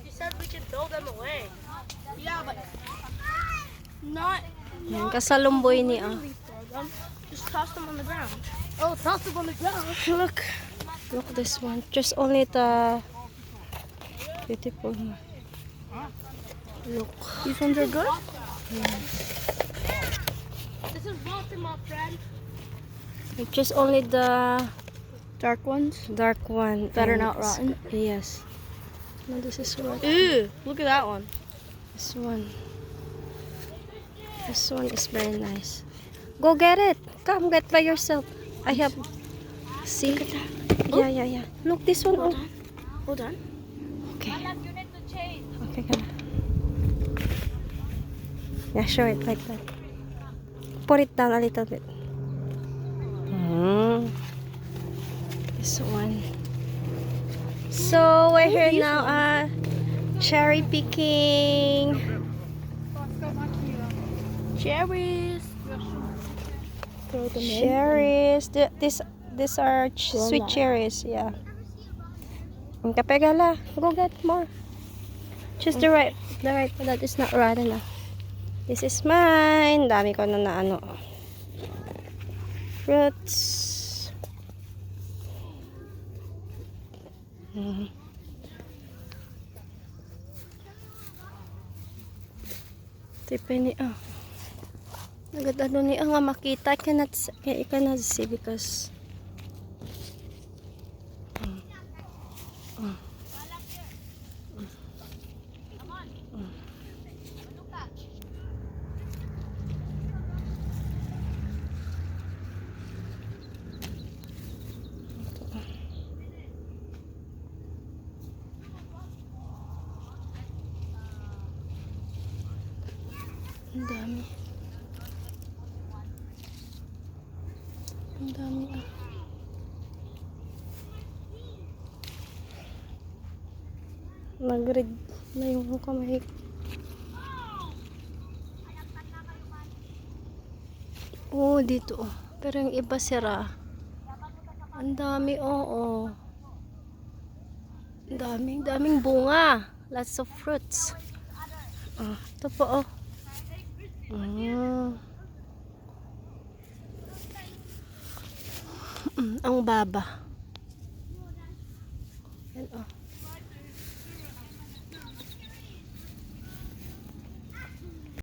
She said we can throw them away. Yeah, but not. Yan, kasalumboy ni Literally throw them. Just toss them on the ground. Oh, toss them on the ground. Look. Look this one. Just only the beautiful. Look. These ones are good. This is rotten, my friend. Just only the Dark ones. dark one. That are and not rotten? Yes. No, this is what. Ew! Look at that one. This one. This one is very nice. Go get it. Come get by yourself. I have. See? Yeah. Look, this one. Hold Oh. on. Hold on. Okay. Okay, go. Yeah, show it like that. Put it down a little bit. This one. So we're here now. Cherry picking. Cherries. Throw them in. Cherries. These are sweet cherries. Yeah. Kapegala. Go get more. Just the right. That is not right enough. This is mine. Dami ko na ano. Fruits. Tipini agad ano ni nga makita. I cannot see because ang dami. Ang dami Nag-red na yung kamay. Oh, dito Pero yung iba sira. Ang dami, oo. Daming bunga. Lots of fruits. Ito po, ang baba.